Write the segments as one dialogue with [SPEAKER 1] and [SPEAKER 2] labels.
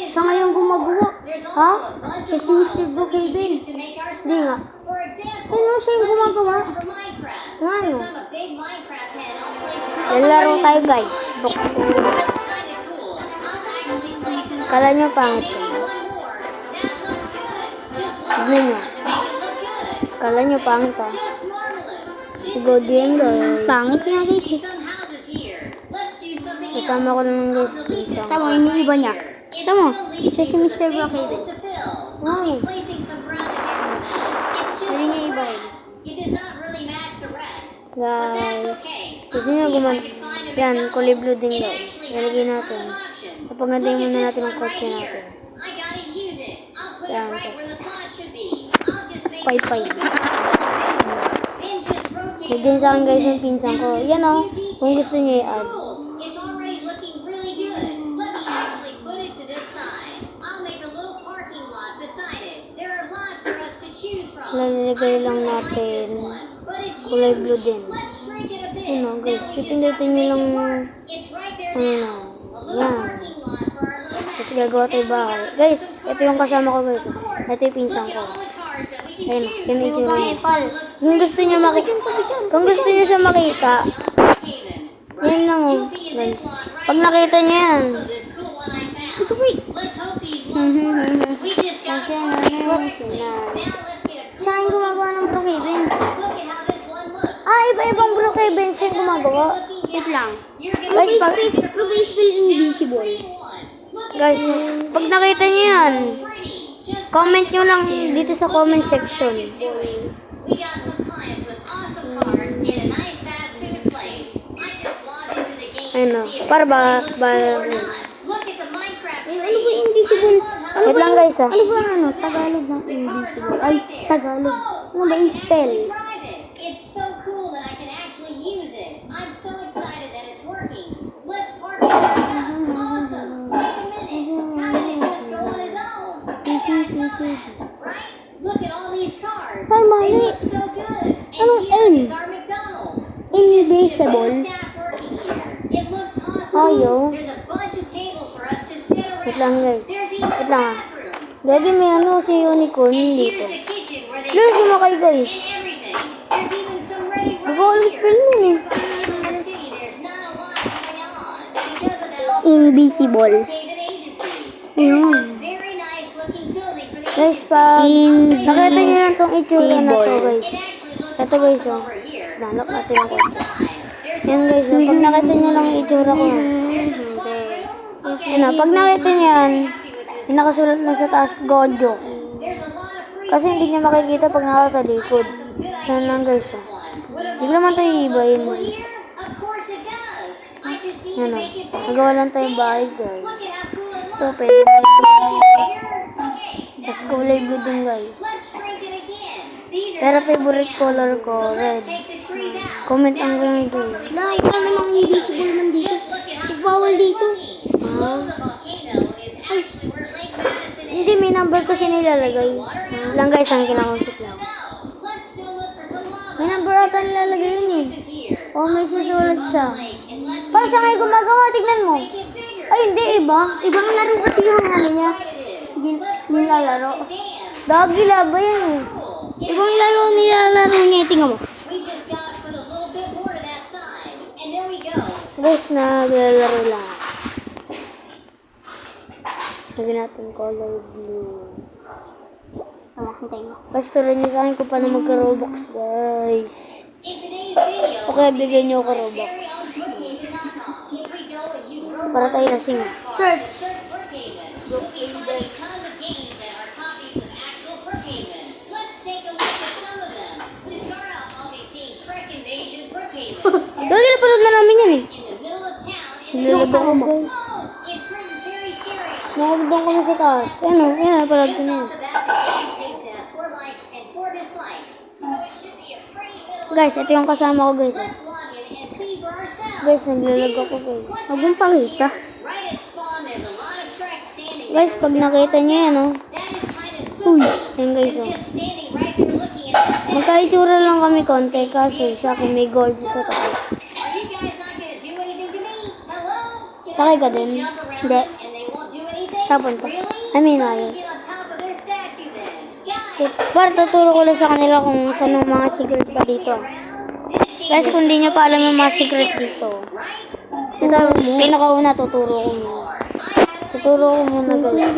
[SPEAKER 1] Siya ngayon gumagawa.
[SPEAKER 2] Ha?
[SPEAKER 1] Siya si Mr. Brookhaven.
[SPEAKER 2] Hindi nga.
[SPEAKER 1] Ano siya yung gumagawa?
[SPEAKER 2] Ano? Lalaro tayo guys. Kala nyo pangit ko. Tignan nyo. Kala nyo pangit ha. Good yun guys.
[SPEAKER 1] Pangit nga guys eh.
[SPEAKER 2] Kasama ko naman guys.
[SPEAKER 1] Tama, iniiba niya. Tama, siya si Mr. Brookhaven.
[SPEAKER 2] Wow.
[SPEAKER 1] Hindi niya iba rin.
[SPEAKER 2] Guys. Gusto nyo yan, kulay blue din guys. Ilagay natin. Papagandahin muna natin ang kotse natin. Yan, tapos. Pay-pay. Medyo sa akin guys yung pinsan ko. Yan o, kung gusto nyo i-add. Lalagay lang natin kulay blue din. Ano guys, pipindutin nyo lang yan. Tapos gagawa tayo bahay. Guys, ito yung kasama ko guys. Ito yung pinsan ko. Ayun, yung itsura niya. Kung gusto nyo siya makita, yan lang oh, guys. Pag nakita nyo yan,
[SPEAKER 1] Siya yung gumagawa ng Brookhaven.
[SPEAKER 2] iba-ibang Brookhaven siya yung gumagawa.
[SPEAKER 1] Wait lang.
[SPEAKER 2] Guys,
[SPEAKER 1] Look is still invisible.
[SPEAKER 2] Guys, pag nakita nyo yan, comment nyo lang dito sa comment section. Ayun o, para ba
[SPEAKER 1] Ano ba invisible?
[SPEAKER 2] wait lang guys ah.
[SPEAKER 1] Ano ba ano? Tagalog ng invisible. Ay, Tagalog. Ano ba yung spell?
[SPEAKER 3] It's so cool that I can actually use it. I'm so excited that it's working. Let's park it. Awesome. Wait a minute. How did it just go on its own? Hey guys, saw that, right? Look at all these cars.
[SPEAKER 1] Ay,
[SPEAKER 3] They
[SPEAKER 1] mali.
[SPEAKER 3] look so good. And
[SPEAKER 1] Anong
[SPEAKER 3] here
[SPEAKER 1] N?
[SPEAKER 3] is our McDonald's.
[SPEAKER 1] Invisible.
[SPEAKER 3] Staff working here. It looks awesome.
[SPEAKER 2] Ayo.
[SPEAKER 3] There's a bunch of tables for us to sit around.
[SPEAKER 2] Wait lang guys.
[SPEAKER 3] There's even
[SPEAKER 2] Wait
[SPEAKER 3] a
[SPEAKER 2] lang ah.
[SPEAKER 3] bathroom.
[SPEAKER 2] Daddy, may ano si unicorn
[SPEAKER 3] And
[SPEAKER 2] dito.
[SPEAKER 3] here's the kitchen where they
[SPEAKER 2] Lord, sumakay guys.
[SPEAKER 3] and everything. There's even some ready
[SPEAKER 2] Hindi ko alam spell nun eh.
[SPEAKER 1] Invisible. Ayun.
[SPEAKER 2] Guys, pag nakita nyo lang itong itsura na to guys. Ito guys oh. Nanap natin yung kotse. Yan guys oh. Pag nakita nyo lang yung itsura ko. Yan oh. Pag nakita nyo yan, yung nakasulat na sa taas, Gojo. Kasi hindi nyo makikita pag nakatalikod. Yan lang guys oh. Hindi ko naman tayo iibayin. Yan o. Nagawa lang tayong bahay guys. Ito, pwede na yun. Tapos kulay blue din guys. Pero favorite color ko, red. Comment ang ganun guys.
[SPEAKER 1] Wala namang invisible man dito. Bawal dito.
[SPEAKER 2] Hindi, may number kasi nilalagay. Lang guys, ang kinakausap lang. May number ata nilalagay yun eh. Oh, may susulat siya. Para sa ngayon gumagawa, tignan mo. Ay, hindi, iba.
[SPEAKER 1] Ibang laro kasi yung ano niya. Nilalaro.
[SPEAKER 2] Dagi laba yan eh.
[SPEAKER 1] Ibang laro nilalaro niya. Tingnan mo.
[SPEAKER 2] Guys, naglalaro lang. Lagyan natin color blue.
[SPEAKER 1] Hintay mo.
[SPEAKER 2] Pastoran nyo sa akin kung paano magka-Robux, guys. Okay, bigyan nyo ako Robux. Para tayo lasing.
[SPEAKER 1] Search.
[SPEAKER 2] Lagi napanood na namin yan eh. Nilabas ako guys. Nakabudang kami sa taas. Ano, yan, napanood ko na yan. Guys, ito yung kasama ko guys. Guys, naglalag ako guys.
[SPEAKER 1] Huwag mong pakita.
[SPEAKER 2] Guys, pag nakita nyo yan oh.
[SPEAKER 1] Uy.
[SPEAKER 2] Yan guys oh. Magkaitsura lang kami konti kasi sa akin may gold sa taas. Sakay ka din. Hindi.
[SPEAKER 3] and they won't do anything?
[SPEAKER 2] Saan punta?
[SPEAKER 3] Really?
[SPEAKER 2] I mean,
[SPEAKER 3] Let's
[SPEAKER 2] ayos.
[SPEAKER 3] get on top of their statue then. Guys,
[SPEAKER 2] Par, tuturo ko lang sa kanila kung saan yung mga secret pa dito. Guys, kung di nyo pa alam yung mga secret dito, pinakauna tuturo ko muna. Tuturo ko muna guys.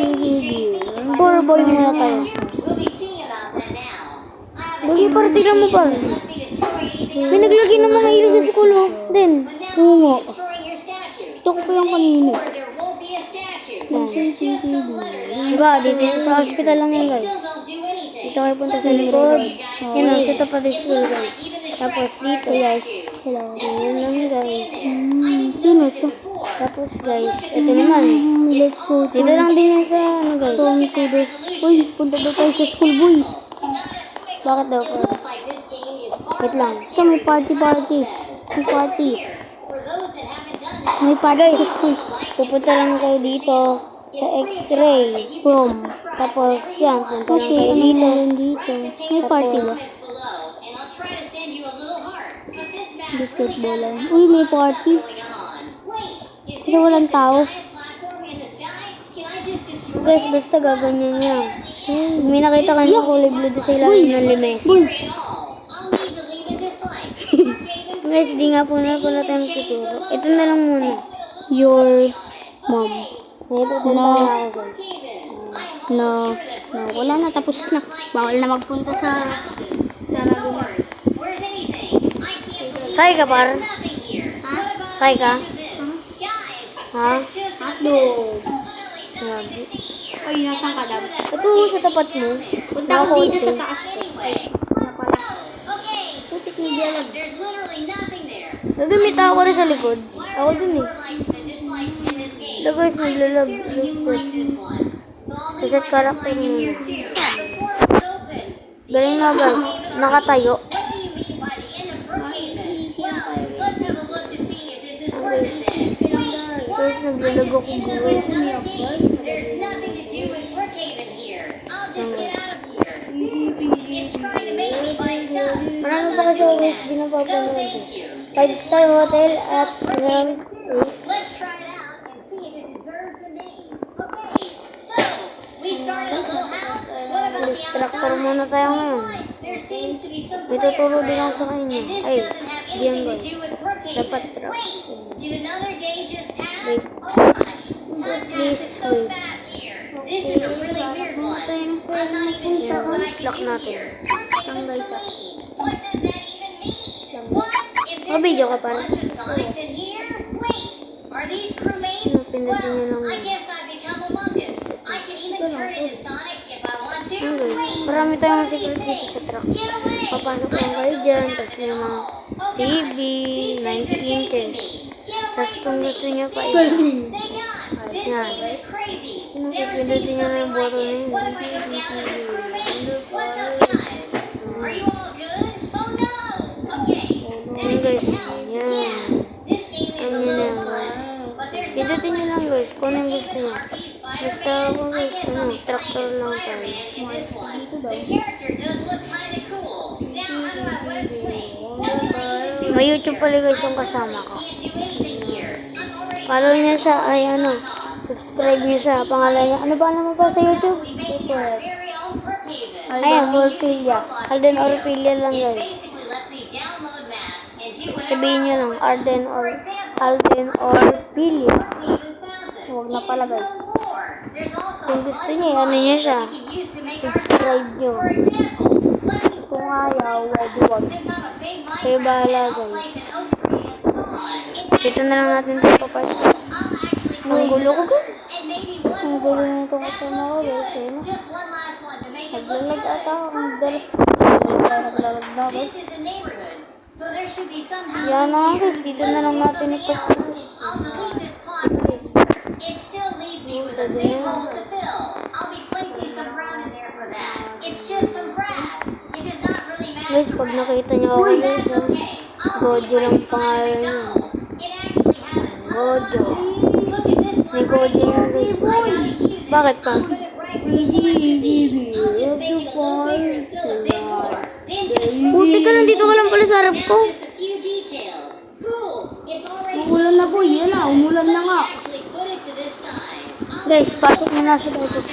[SPEAKER 2] Tour boy muna tayo.
[SPEAKER 3] we'll be seeing about that now. I have a
[SPEAKER 2] Lagi par, tignan mo par.
[SPEAKER 3] let me destroy anything
[SPEAKER 2] May naglagay ng mga ilaw sa school oh. Din.
[SPEAKER 1] Oo nga.
[SPEAKER 3] destroying your statue.
[SPEAKER 1] Gusto ko pa yung kanina.
[SPEAKER 3] Or there won't be a statue. There's just some letters on
[SPEAKER 2] Diba, dito sa hospital lang yan guys.
[SPEAKER 3] Still don't do anything.
[SPEAKER 2] Dito kayo punta sa likod. Yan o, sa tapat ng school guys. Tapos dito guys. Hello. Yan lang guys.
[SPEAKER 1] Sino ito?
[SPEAKER 2] Tapos guys, ito naman.
[SPEAKER 1] Let's go to
[SPEAKER 2] Dito lang din yan sa ano guys.
[SPEAKER 1] Tommy Kudo. Uy, punta daw tayo sa school boy.
[SPEAKER 2] Bakit daw po?
[SPEAKER 3] Like this game is far
[SPEAKER 2] Wait lang.
[SPEAKER 1] Basta may party. May party.
[SPEAKER 3] for those that haven't done that.
[SPEAKER 1] May party sa school.
[SPEAKER 2] Pupunta lang kayo dito sa x-ray.
[SPEAKER 1] Prom.
[SPEAKER 2] Tapos yan, punta lang
[SPEAKER 1] Okay,
[SPEAKER 2] kayo
[SPEAKER 1] ano
[SPEAKER 2] dito.
[SPEAKER 1] meron dito? May party ba?
[SPEAKER 3] Comments below, and I'll try to send you a little heart. But this map
[SPEAKER 1] Basketballan. Uy, may party.
[SPEAKER 3] going on. Wait, is
[SPEAKER 1] Kasi walang tao.
[SPEAKER 3] giant platform in the sky? Can I just destroy
[SPEAKER 2] Guys, basta gaganyan lang. Pag may nakita kayo na kulay blue doon sa ilalim ng limes.
[SPEAKER 3] it at all? I'll need to leave it this light.
[SPEAKER 2] Guys, di nga po na pala tayo tuturo. Ito na lang muna.
[SPEAKER 1] Your mom.
[SPEAKER 2] May pupunta
[SPEAKER 1] No.
[SPEAKER 2] na ako guys.
[SPEAKER 1] No. Wala na. Tapos na. Bawal na magpunta sa
[SPEAKER 3] Lord, where's anything? I can't believe
[SPEAKER 2] Say ka par?
[SPEAKER 3] nothing here. What about
[SPEAKER 2] Say ka?
[SPEAKER 3] this? Guys,
[SPEAKER 2] Ha?
[SPEAKER 3] just
[SPEAKER 1] hotdog.
[SPEAKER 2] Grabe.
[SPEAKER 1] Uy, nasaan ka daw?
[SPEAKER 2] Ito sa tapat mo.
[SPEAKER 1] Punta ko dito sa taas ko.
[SPEAKER 3] anyway. Okay.
[SPEAKER 1] Putik ni Dialag.
[SPEAKER 3] There's literally nothing there.
[SPEAKER 2] Nagumita ako rin sa likod. Ako dun eh.
[SPEAKER 3] Likes and dislikes in this game.
[SPEAKER 2] Ito guys, naglalab.
[SPEAKER 3] You like this one. So I'll leave
[SPEAKER 2] Reset
[SPEAKER 3] my
[SPEAKER 2] character
[SPEAKER 3] dislike in
[SPEAKER 2] mo.
[SPEAKER 3] here too. The portal is open.
[SPEAKER 2] Galing na guys. Nakatayo.
[SPEAKER 3] What do you mean by the end of Brookhaven? Well, let's have a look to see if this is worth it.
[SPEAKER 2] Guys, naglalag ako guys.
[SPEAKER 3] There's nothing to do with Brookhaven here. I'll just get out of here. It's trying to make me buy stuff.
[SPEAKER 2] Marami pa kasi ako guys, di
[SPEAKER 3] No,
[SPEAKER 2] napapanood.
[SPEAKER 3] thank you.
[SPEAKER 2] 5-star hotel at round 8.
[SPEAKER 3] Let's try it out and see if it deserves the name. Okay, so we started a little house. What about the
[SPEAKER 2] Distractor
[SPEAKER 3] outside?
[SPEAKER 2] muna tayo ngayon.
[SPEAKER 3] There seems to be some
[SPEAKER 2] May
[SPEAKER 3] players
[SPEAKER 2] tuturo din ako
[SPEAKER 3] around,
[SPEAKER 2] sa kanya.
[SPEAKER 3] and this
[SPEAKER 2] Ay,
[SPEAKER 3] doesn't have
[SPEAKER 2] diyan
[SPEAKER 3] anything to
[SPEAKER 2] guys.
[SPEAKER 3] do with Brookhaven.
[SPEAKER 2] Dapat trap.
[SPEAKER 3] Wait, did another day just pass?
[SPEAKER 2] Wait.
[SPEAKER 3] Oh gosh, time
[SPEAKER 2] Please
[SPEAKER 3] passes so
[SPEAKER 2] wait.
[SPEAKER 3] fast here. This is a really weird one. I'm not even sure what I
[SPEAKER 2] Slack
[SPEAKER 3] can do
[SPEAKER 2] natin.
[SPEAKER 3] here. Brookhaven's clean. What does that even mean? What? Is there
[SPEAKER 2] Mabidyo
[SPEAKER 3] just
[SPEAKER 2] ka
[SPEAKER 3] a
[SPEAKER 2] pa.
[SPEAKER 3] bunch of Sonics in here? Wait, are these crewmates?
[SPEAKER 2] Ano, pindutin niyo
[SPEAKER 3] Well,
[SPEAKER 2] lang
[SPEAKER 3] I
[SPEAKER 2] yun.
[SPEAKER 3] guess I've become Among Us. I can even turn into Sonic if I want to.
[SPEAKER 2] Ano guys,
[SPEAKER 3] Wait,
[SPEAKER 2] marami tayong secret dito sa truck.
[SPEAKER 3] get away!
[SPEAKER 2] Papasok lang kayo dyan, tapos may mga
[SPEAKER 3] Oh,
[SPEAKER 2] TV,
[SPEAKER 3] God. These things
[SPEAKER 2] 90
[SPEAKER 3] are chasing
[SPEAKER 2] inches.
[SPEAKER 3] me. Get
[SPEAKER 2] Tapos
[SPEAKER 3] away
[SPEAKER 2] kung
[SPEAKER 3] from
[SPEAKER 2] gusto
[SPEAKER 3] me.
[SPEAKER 2] niyo pa
[SPEAKER 3] Thank
[SPEAKER 2] iba.
[SPEAKER 3] God, this
[SPEAKER 2] Yeah.
[SPEAKER 3] game is crazy.
[SPEAKER 2] Ano,
[SPEAKER 3] Never
[SPEAKER 2] pindutin
[SPEAKER 3] seen
[SPEAKER 2] niyo lang yung
[SPEAKER 3] something like
[SPEAKER 2] button na
[SPEAKER 3] it.
[SPEAKER 2] yun.
[SPEAKER 3] What if I go down with a crewmate? What's up, guys? Are you all good? Oh no! Okay,
[SPEAKER 2] Ayun guys,
[SPEAKER 3] that can help.
[SPEAKER 2] yan.
[SPEAKER 3] Yeah, this game is a
[SPEAKER 2] Ano
[SPEAKER 3] little
[SPEAKER 2] yan,
[SPEAKER 3] fun,
[SPEAKER 2] guys.
[SPEAKER 3] but there's not
[SPEAKER 2] Pindutin niyo
[SPEAKER 3] much
[SPEAKER 2] lang guys, kung anong gusto niyo.
[SPEAKER 3] RP
[SPEAKER 2] Basta
[SPEAKER 3] Spider-Man.
[SPEAKER 2] ako
[SPEAKER 3] I
[SPEAKER 2] guys,
[SPEAKER 3] guess
[SPEAKER 2] ano,
[SPEAKER 3] I'll be
[SPEAKER 2] tractor
[SPEAKER 3] playing
[SPEAKER 2] lang
[SPEAKER 3] as
[SPEAKER 2] tayo.
[SPEAKER 3] Spider-Man in this one. The character does look kind of cool. Now, how do I want to play? Nothing I even do
[SPEAKER 2] May
[SPEAKER 3] here.
[SPEAKER 2] YouTube pala guys yung kasama ko.
[SPEAKER 3] Can't do anything here. I'm already
[SPEAKER 2] Follow niya siya, ay ano, subscribe niya siya. Pangalan niya, ano ba naman po sa YouTube?
[SPEAKER 3] making our very own Brookhaven.
[SPEAKER 2] Ayan, Orpilia. Alden Orpilia lang
[SPEAKER 3] It
[SPEAKER 2] guys.
[SPEAKER 3] basically lets me download maps and do whatever
[SPEAKER 2] Sabihin
[SPEAKER 3] I
[SPEAKER 2] niyo lang,
[SPEAKER 3] want.
[SPEAKER 2] Alden
[SPEAKER 3] For
[SPEAKER 2] or
[SPEAKER 3] example,
[SPEAKER 2] Alden Orpilia.
[SPEAKER 3] Brookhaven Fountain.
[SPEAKER 2] Huwag na pala guys.
[SPEAKER 3] No more. There's also
[SPEAKER 2] Kung
[SPEAKER 3] a
[SPEAKER 2] gusto
[SPEAKER 3] bunch
[SPEAKER 2] niya,
[SPEAKER 3] of
[SPEAKER 2] ano niya
[SPEAKER 3] mods
[SPEAKER 2] siya.
[SPEAKER 3] that we can use to make our
[SPEAKER 2] Subscribe
[SPEAKER 3] stuff.
[SPEAKER 2] niyo.
[SPEAKER 3] For example, let me
[SPEAKER 2] Kung ayaw, wag wag.
[SPEAKER 3] since I'm a big
[SPEAKER 2] Kayo
[SPEAKER 3] Minecraft
[SPEAKER 2] bahala
[SPEAKER 3] fan, I'll
[SPEAKER 2] guys.
[SPEAKER 3] play an open mod.
[SPEAKER 2] Dito na lang natin ito papasok.
[SPEAKER 3] I'll actually
[SPEAKER 2] Ang gulo ko guys.
[SPEAKER 3] and maybe one
[SPEAKER 2] Ang gulo
[SPEAKER 3] more.
[SPEAKER 2] na ito kasama ko guys. Ayun na.
[SPEAKER 3] Just one last one to make it look
[SPEAKER 2] Naglalag ata
[SPEAKER 3] good.
[SPEAKER 2] ako. Naglalag na guys.
[SPEAKER 3] This is the neighborhood, so there should be some houses
[SPEAKER 2] Yan na nga
[SPEAKER 3] here.
[SPEAKER 2] guys. Dito na lang natin ito.
[SPEAKER 3] I'll delete this clock. It still leaves me with a big hole to fill. I'll be placing some brown in there for that. It's just some grass. It does not really matter.
[SPEAKER 2] Guys, pag nakita niyo ako guys,
[SPEAKER 3] That's okay. I'll
[SPEAKER 2] Gojo
[SPEAKER 3] see if I
[SPEAKER 2] lang
[SPEAKER 3] can find
[SPEAKER 2] pangalan
[SPEAKER 3] a
[SPEAKER 2] niya.
[SPEAKER 3] McDonald's. It actually has a ton
[SPEAKER 2] Gojo.
[SPEAKER 3] of those. Look at this
[SPEAKER 2] May
[SPEAKER 3] one right
[SPEAKER 2] Gojo
[SPEAKER 3] here.
[SPEAKER 2] yan guys.
[SPEAKER 3] I gotta use it.
[SPEAKER 2] Bakit pa?
[SPEAKER 3] I'll put it right where the
[SPEAKER 1] Easy,
[SPEAKER 3] line should
[SPEAKER 1] easy,
[SPEAKER 3] be. I'll just make it a little bigger and fill a big hole. Then just
[SPEAKER 2] Buti ka nandito ka lang pala sa harap ko.
[SPEAKER 3] now just a few details. Cool. It's already
[SPEAKER 1] Umulan na po. Yan na. Umulan na nga.
[SPEAKER 3] actually put it to this side.
[SPEAKER 2] Guys, pasok na nasa Titus.